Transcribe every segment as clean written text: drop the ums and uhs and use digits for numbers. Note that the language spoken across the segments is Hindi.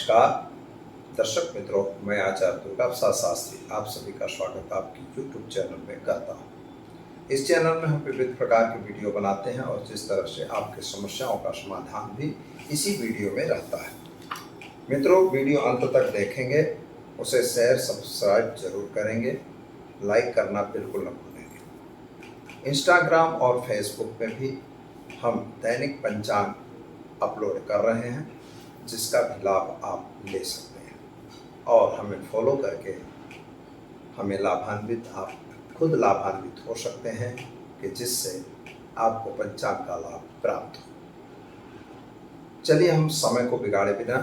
नमस्कार दर्शक मित्रों, मैं आचार्य दुर्गा प्रसाद शास्त्री आप सभी का स्वागत आपकी YouTube चैनल में करता हूँ। इस चैनल में हम विविध प्रकार के वीडियो बनाते हैं और जिस तरह से आपके समस्याओं का समाधान भी इसी वीडियो में रहता है। मित्रों, वीडियो अंत तक देखेंगे, उसे शेयर सब्सक्राइब जरूर करेंगे, लाइक करना बिल्कुल न भूलेंगे। इंस्टाग्राम और फेसबुक में भी हम दैनिक पंचांग अपलोड कर रहे हैं, जिसका भी लाभ आप ले सकते हैं और हमें फॉलो करके हमें लाभान्वित आप खुद लाभान्वित हो सकते हैं कि जिससे आपको पंचांग का लाभ प्राप्त हो। चलिए हम समय को बिगाड़े बिना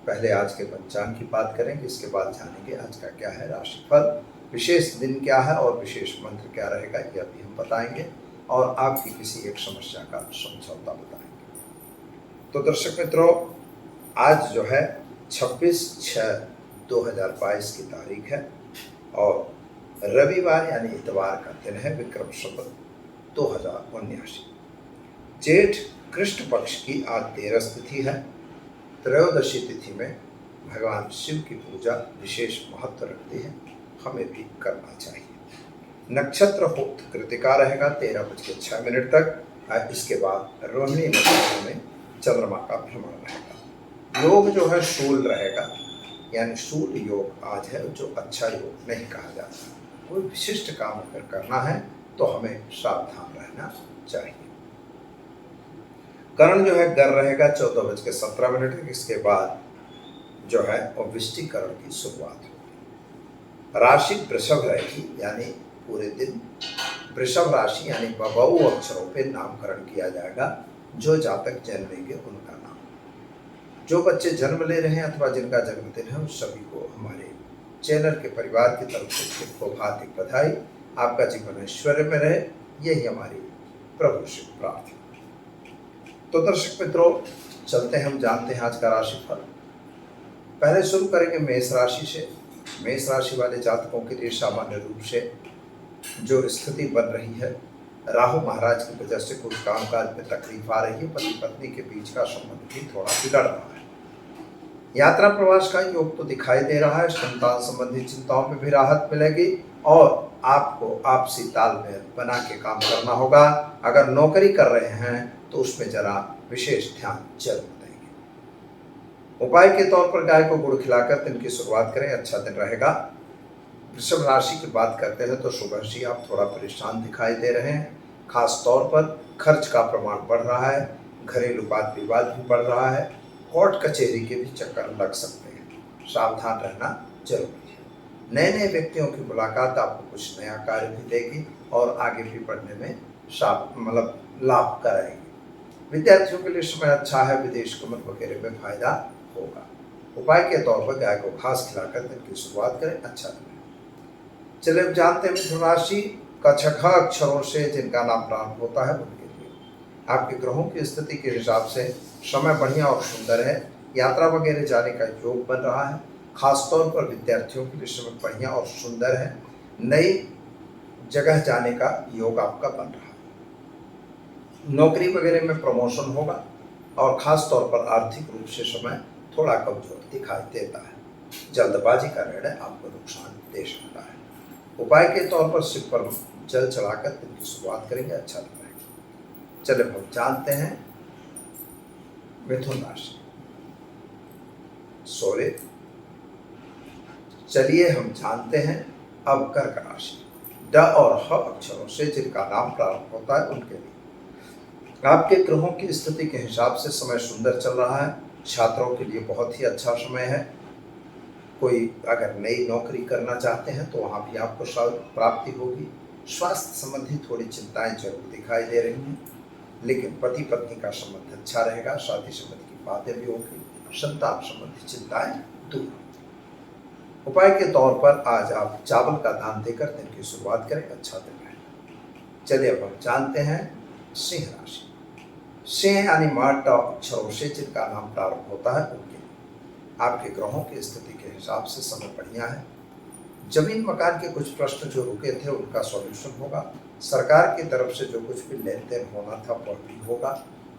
पहले आज के पंचांग की बात करेंगे, इसके बाद जानेंगे आज का क्या है राशिफल, विशेष दिन क्या है और विशेष मंत्र क्या रहेगा, यह भी हम बताएंगे और आपकी किसी एक समस्या का समझौता बताएंगे। तो दर्शक मित्रों, आज जो है 26/6/2022 की तारीख है और रविवार यानी इतवार का दिन है, विक्रम संवत 2079। जेठ कृष्ण पक्ष की आज 13 तिथि है। त्रयोदशी तिथि में भगवान शिव की पूजा विशेष महत्व रखती है, हमें भी करना चाहिए। नक्षत्र होत कृतिका रहेगा 13:06 तक। इसके बाद रोहिणी नक्षत्र में चंद्रमा का भ्रमण रहेगा। योग जो है शूल रहेगा, यानी शूल योग आज है, जो अच्छा योग नहीं कहा जाता। कोई विशिष्ट काम अगर करना है तो हमें सावधान रहना चाहिए। करण जो है गर रहेगा 14:17। इसके बाद जो है वो वृश्चिकरण की शुरुआत होगी। राशि वृषभ रहेगी, यानी पूरे दिन वृषभ राशि यानी बबऊ अक्षरों पे नामकरण किया जाएगा। जो जातक जन्मेंगे उनका नाम, जो बच्चे जन्म ले रहे हैं अथवा जिनका जन्मदिन है, उस सभी को हमारे चैनल के परिवार की तरफ से खूब हार्दिक बधाई। आपका जीवन ऐश्वर्य में रहे, यही हमारी प्रभु से प्रार्थना। तो दर्शक मित्रों, चलते हैं, हम जानते हैं आज का राशिफल। पहले शुरू करेंगे मेष राशि से। मेष राशि वाले जातकों के लिए सामान्य रूप से जो स्थिति बन रही है, राहु महाराज की वजह से कुछ कामकाज में तकलीफ आ रही है। पति पत्नी के बीच का संबंध भी थोड़ा बिगड़ रहा है। यात्रा प्रवास का योग तो दिखाई दे रहा है। संतान संबंधी चिंताओं में भी राहत मिलेगी और आपको आपसी तालमेल बना के काम करना होगा। अगर नौकरी कर रहे हैं तो उसमें जरा विशेष ध्यान जरूर देंगे। उपाय के तौर पर गाय को गुड़ खिलाकर दिन की शुरुआत करें, अच्छा दिन रहेगा। वृषभ राशि की बात करते हैं तो सुबह से आप थोड़ा परेशान दिखाई दे रहे हैं। खास तौर पर खर्च का प्रमाण बढ़ रहा है, घरेलू वाद विवाद भी बढ़ रहा है, कोर्ट कचहरी के भी चक्कर लग सकते हैं, सावधान रहना जरूरी है। नए नए व्यक्तियों की मुलाकात आपको कुछ नया कार्य भी देगी और आगे भी बढ़ने में लाभ कराएगी। विद्यार्थियों के लिए समय अच्छा है, विदेश गमन वगैरह में फायदा होगा। उपाय के तौर पर गाय को घास खिलाकर दिन की शुरुआत करें, अच्छा दिन। चलिए अब जानते हैं मिथुन राशि का 6 अक्षरों से जिनका नाम प्रारंभ होता है उनके लिए आपके ग्रहों की स्थिति के हिसाब से समय बढ़िया और सुंदर है। यात्रा वगैरह जाने का योग बन रहा है। खास तौर पर विद्यार्थियों के लिए समय बढ़िया और सुंदर है। नई जगह जाने का योग आपका बन रहा है। नौकरी वगैरह में प्रमोशन होगा और खास तौर पर आर्थिक रूप से समय थोड़ा कमजोर दिखाई देता है। जल्दबाजी का निर्णय आपको नुकसान दे सकता है। उपाय के तौर पर शिव पर जल चढ़ाकर दिन की शुरुआत करेंगे, अच्छा दिन रहेगा। चलिए हम जानते हैं मिथुन राशि। चलिए हम जानते हैं अब कर्क राशि। ड और ह अक्षरों से जिनका नाम प्रारंभ होता है उनके लिए आपके ग्रहों की स्थिति के हिसाब से समय सुंदर चल रहा है। छात्रों के लिए बहुत ही अच्छा समय है। कोई अगर नई नौकरी करना चाहते हैं तो वहाँ भी आपको प्राप्ति होगी। स्वास्थ्य संबंधी थोड़ी चिंताएं जरूर दिखाई दे रही हैं, लेकिन पति पत्नी का संबंध अच्छा रहेगा। शादी संबंधी की बातें भी होगी। संतान संबंधी चिंताएं दूर होंगी। उपाय के तौर पर आज आप चावल का दान देकर दिन की शुरुआत करें, अच्छा दिन रहेगा। चलिए अब हम जानते हैं सिंह राशि। सिंह यानी माट अक्षरों से जिनका नाम प्रारंभ होता है उनके आपके ग्रहों की स्थिति के हिसाब से समय बढ़िया है। जमीन मकान के कुछ प्रश्न जो रुके थे उनका सॉल्यूशन होगा। सरकार की तरफ से जो कुछ भी लेन देन होना था वह भी होगा।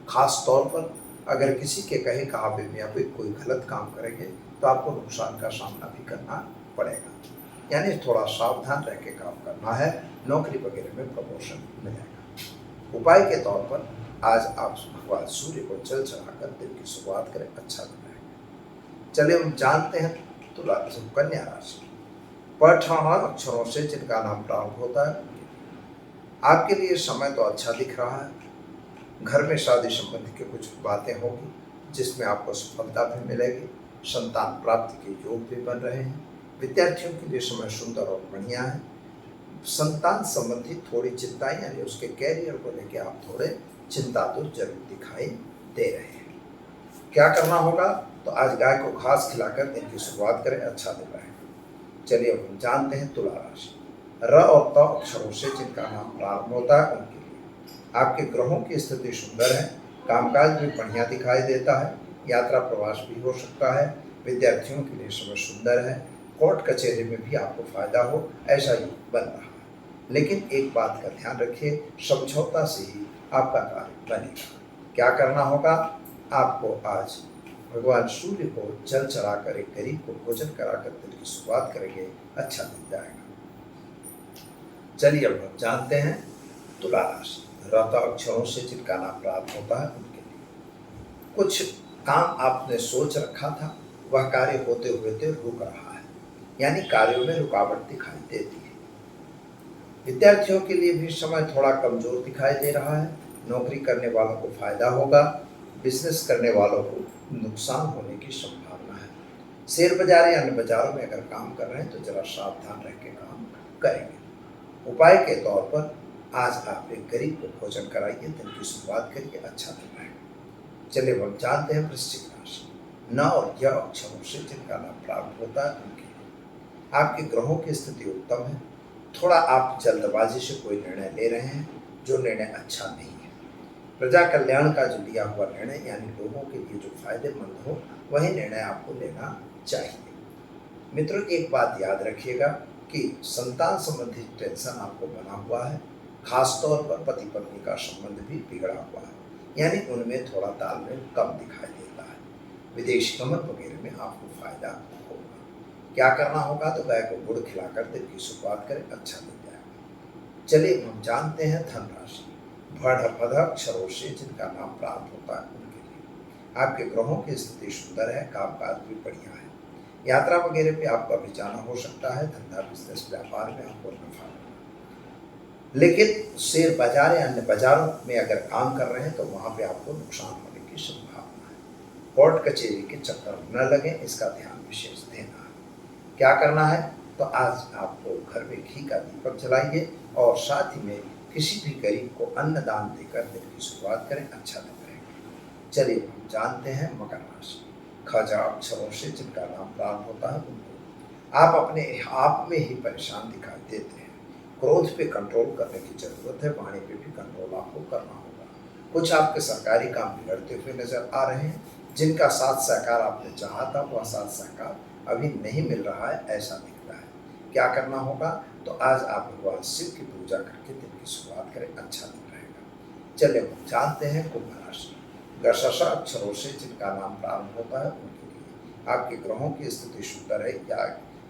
खास तौर पर अगर किसी के कहे कहावे में आप कोई गलत काम करेंगे तो आपको नुकसान का सामना भी करना पड़ेगा। यानी थोड़ा सावधान रह के काम करना है, नौकरी वगैरह में प्रमोशन मिलेगा। उपाय के तौर पर आज आप भगवान सूर्य को जल चढ़ाकर दिन की शुरुआत करें, अच्छा रहेगा। चलिए हम जानते हैं कन्या राशि। पठान अक्षरों से जिनका नाम प्रारंभ होता है, आपके लिए समय तो अच्छा दिख रहा है। घर में शादी संबंधी की कुछ बातें होगी जिसमें आपको सफलता भी मिलेगी। संतान प्राप्ति के योग भी बन रहे हैं। विद्यार्थियों के लिए समय सुंदर और बढ़िया है। संतान संबंधी थोड़ी चिंताएं यानी उसके कैरियर को लेकर आप थोड़े चिंतातुर जरूर दिखाई दे रहे हैं। क्या करना होगा? तो आज गाय को घास खिलाकर दिन की शुरुआत करें, अच्छा दिन रहेगा। चलिए अब हम जानते हैं तुला राशि। र और त अक्षरों से जिनका नाम प्रारंभ होता है उनके लिए आपके ग्रहों की स्थिति सुंदर है। कामकाज भी बढ़िया दिखाई देता है। यात्रा प्रवास भी हो सकता है। विद्यार्थियों के लिए समय सुंदर है। कोर्ट कचहरी में भी आपको फायदा हो ऐसा ही बन रहा है। लेकिन एक बात का ध्यान रखिए, समझौता से ही आपका कार्य बनेगा। क्या करना होगा? आपको आज भगवान सूर्य को जल चढ़ाकर एक गरीब को भोजन कराकर दिन की शुरुआत करेंगे, अच्छा दिन जाएगा। चलिए अब हम जानते हैं तुला राशि। रता अक्षरों से जिनका नाम प्राप्त होता है उनके लिए कुछ काम आपने सोच रखा था, वह कार्य होते हुए रुक रहा है, यानी कार्यों में रुकावट दिखाई देती है। विद्यार्थियों के लिए भी समय थोड़ा कमजोर दिखाई दे रहा है। नौकरी करने वालों को फायदा होगा। बिजनेस करने वालों को नुकसान होने की संभावना है। शेयर बाजार या अन्य बाजारों में अगर काम कर रहे हैं तो जरा सावधान रह के काम करेंगे। उपाय के तौर पर आज आप एक गरीब को भोजन कराइए, दिन की शुरुआत करिए, अच्छा दिन रहेगा। चलिए हम जानते हैं वृश्चिक राशि। न और य अक्षरों से जिनका नाम प्रारंभ होता है उनके लिए आपके ग्रहों की स्थिति उत्तम है। थोड़ा आप जल्दबाजी से कोई निर्णय ले रहे हैं जो निर्णय अच्छा नहीं है। प्रजा कल्याण का जो लिया हुआ निर्णय यानी लोगों के लिए जो फायदेमंद हो वही निर्णय आपको लेना चाहिए। मित्रों, एक बात याद रखिएगा कि संतान संबंधी टेंशन आपको बना हुआ है। खासतौर पर पति पत्नी का संबंध भी बिगड़ा हुआ है, यानी उनमें थोड़ा तालमेल कम दिखाई देता है। विदेश गमन वगैरह में आपको फायदा होगा। क्या करना होगा? तो गाय को गुड़ खिलाकर दिन की शुरुआत करें, अच्छा दिन जाएगा। चलिए हम जानते हैं धन राशि। भड़ अक्षरों से जिनका नाम प्राप्त होता है उनके लिए आपके ग्रहों की स्थिति सुंदर है। कामकाज भी बढ़िया है। यात्रा वगैरह पे आपका भी जाना हो सकता है। धंधा बिजनेस व्यापार में आपको नफा होगा। लेकिन शेयर बाजार या अन्य बाजारों में अगर काम कर रहे हैं तो वहां पे आपको नुकसान होने की संभावना है। कोर्ट कचहरी के चक्कर न लगे, इसका ध्यान विशेष देना है। क्या करना है? तो आज आपको घर में घी का दीपक जलाइए और साथ ही में किसी भी गरीब को अन्न दान देकर दिन की शुरुआत करें, अच्छा दिन रहेगा। चलिए हम जानते हैं मकर राशि। खजा अक्षरों से जिनका नाम प्रारंभ होता है उनको आप अपने आप में ही परेशान दिखाई देते हैं। क्रोध पे कंट्रोल करने की जरूरत है। वाणी पे भी कंट्रोल आपको करना होगा। कुछ आपके सरकारी काम बिगड़ते हुए नजर आ रहे हैं। जिनका साथ सहकार आपने चाहा था वह साथ सहकार अभी नहीं मिल रहा है, ऐसा दिख रहा है। क्या करना होगा? तो आज आप भगवान शिव की पूजा करके दिन की शुरुआत करें, अच्छा दिन रहेगा। चलिए हम जानते हैं कुंभ राशि। गशा अक्षरों से जिनका नाम प्रारंभ होता है उनके लिए आपके ग्रहों की स्थिति सुंदर है। या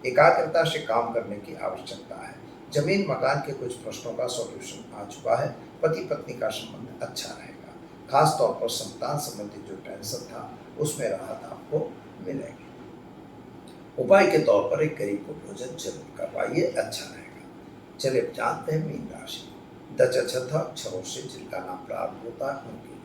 एकाग्रता से काम करने की आवश्यकता है। जमीन मकान के कुछ प्रश्नों का सॉल्यूशन आ चुका है। पति पत्नी का संबंध अच्छा रहेगा। खास तौर पर संतान संबंधी जो टेंशन था उसमें राहत आपको मिलेगी। उपाय के तौर पर एक गरीब को भोजन जरूर करवाइए, अच्छा रहेगा। चलिए जानते हैं मीन राशि। दचछथा अक्षरों से जिनका नाम प्रारंभ होता है उनके लिए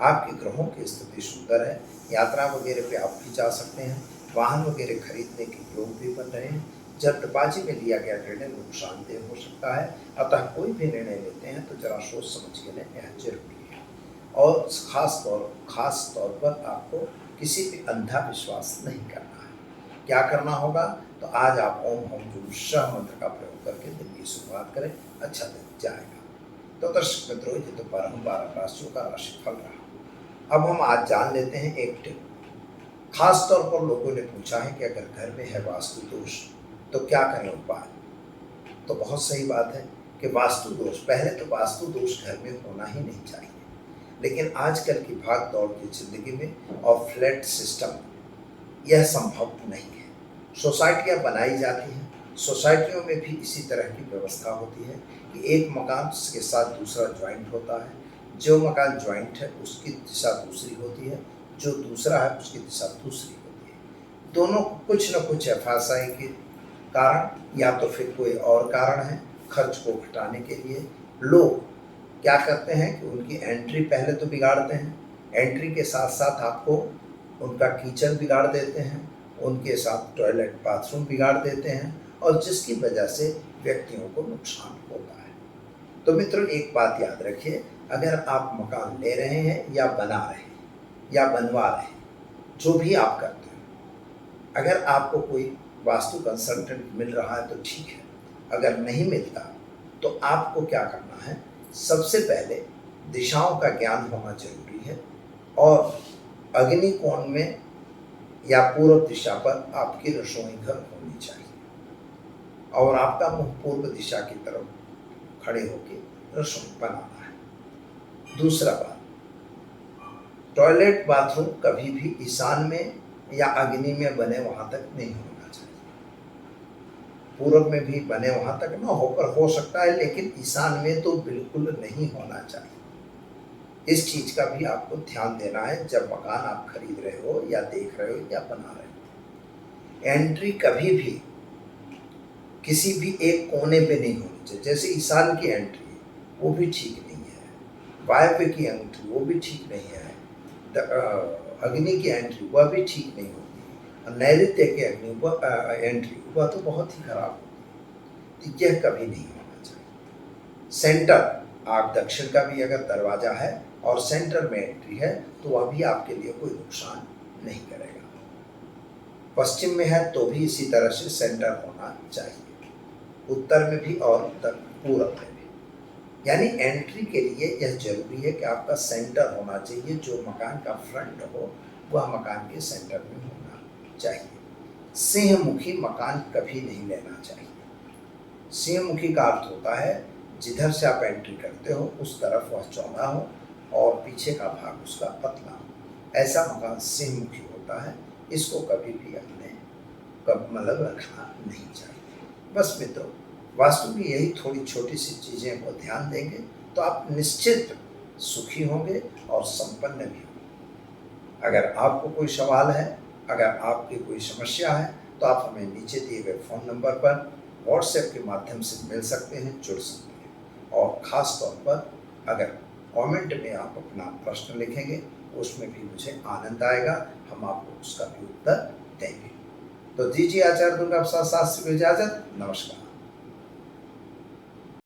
आपके ग्रहों की स्थिति सुंदर है। यात्रा वगैरह पे आप भी जा सकते हैं। वाहन वगैरह खरीदने के योग भी बन रहे हैं। जल्दबाजी में लिया गया निर्णय नुकसानदेह हो सकता है, अतः कोई भी निर्णय लेते हैं तो जरा सोच समझ के लें, यह जरूरी है। और खास तौर पर आपको किसी भी अंधा विश्वास नहीं करना है। क्या करना होगा? तो आज आप ओम हम जूम शाह मंत्र का प्रयोग करके दिन की शुरुआत करें, अच्छा दिन जाएगा। तो दर्शक मित्रों, ये तो 12 राशियों का राशिफल रहा। अब हम आज जान लेते हैं एक टिप। खास तौर पर लोगों ने पूछा है कि अगर घर में है वास्तु दोष तो क्या करें उपाय। तो बहुत सही बात है कि वास्तु दोष, पहले तो वास्तु दोष घर में होना ही नहीं चाहिए। लेकिन आजकल की भाग दौड़ की जिंदगी में और फ्लैट सिस्टम यह संभव नहीं है। सोसाइटियाँ बनाई जाती हैं, सोसाइटियों में भी इसी तरह की व्यवस्था होती है कि एक मकान के साथ दूसरा ज्वाइंट होता है। जो मकान ज्वाइंट है उसकी दिशा दूसरी होती है, जो दूसरा है उसकी दिशा दूसरी होती है। दोनों कुछ न कुछ एफआरआई के कारण या तो फिर कोई और कारण है, खर्च को घटाने के लिए लोग क्या करते हैं कि उनकी एंट्री पहले तो बिगाड़ते हैं, एंट्री के साथ साथ आपको उनका किचन बिगाड़ देते हैं, उनके साथ टॉयलेट बाथरूम बिगाड़ देते हैं और जिसकी वजह से व्यक्तियों को नुकसान होता है। तो मित्रों, एक बात याद रखिए, अगर आप मकान ले रहे हैं या बना रहे हैं या बनवा रहे हैं, जो भी आप करते हैं, अगर आपको कोई वास्तु कंसल्टेंट मिल रहा है तो ठीक है, अगर नहीं मिलता तो आपको क्या करना है, सबसे पहले दिशाओं का ज्ञान होना जरूरी है और अग्नि कोण में या पूर्व दिशा पर आपकी रसोई घर होनी चाहिए और आपका मुंह पूर्व दिशा की तरफ खड़े होकर रसोई बनाना है। दूसरा बात, टॉयलेट बाथरूम कभी भी ईशान में या अग्नि में बने वहां तक नहीं होना चाहिए। पूर्व में भी बने वहां तक ना होकर हो सकता है, लेकिन ईशान में तो बिल्कुल नहीं होना चाहिए। इस चीज का भी आपको ध्यान देना है जब मकान आप खरीद रहे हो या देख रहे हो या बना रहे हो। एंट्री कभी भी किसी भी एक कोने पे नहीं होनी चाहिए। जैसे ईशान की एंट्री वो भी ठीक नहीं है, वायव्य की एंट्री वो भी ठीक नहीं है, अग्नि की एंट्री वह भी ठीक नहीं होती और नैऋत्य की अग्नि एंट्री वह तो बहुत ही खराब होती है। तो यह कभी नहीं होना चाहिए। सेंटर, आप दक्षिण का भी अगर दरवाजा है और सेंटर में एंट्री है तो वह भी आपके लिए कोई नुकसान नहीं करेगा। पश्चिम में है तो भी इसी तरह से सेंटर होना चाहिए, उत्तर में भी और पूर्व में भी। यानी एंट्री के लिए यह जरूरी है कि आपका सेंटर होना चाहिए, जो मकान का फ्रंट हो वह मकान के सेंटर में होना चाहिए। सिंहमुखी मकान कभी नहीं लेना चाहिए। सिंहमुखी का अर्थ होता है जिधर से आप एंट्री करते हो उस तरफ वह चौड़ा हो और पीछे का भाग उसका पतला हो। ऐसा मकान सिंहमुखी होता है, इसको कभी भी अपने मतलब रखना नहीं चाहिए। बस मित्रों, वास्तु की यही थोड़ी छोटी सी चीज़ें को ध्यान देंगे तो आप निश्चित सुखी होंगे और संपन्न भी होंगे। अगर आपको कोई सवाल है, अगर आपकी कोई समस्या है तो आप हमें नीचे दिए गए फ़ोन नंबर पर व्हाट्सएप के माध्यम से मिल सकते हैं, जुड़ सकते हैं। और ख़ास तौर पर अगर कमेंट में आप अपना प्रश्न लिखेंगे उसमें भी मुझे आनंद आएगा, हम आपको उसका भी उत्तर देंगे। तो दीजिए आचार्य दुर्गा प्रसाद शास्त्री को इजाज़त। नमस्कार।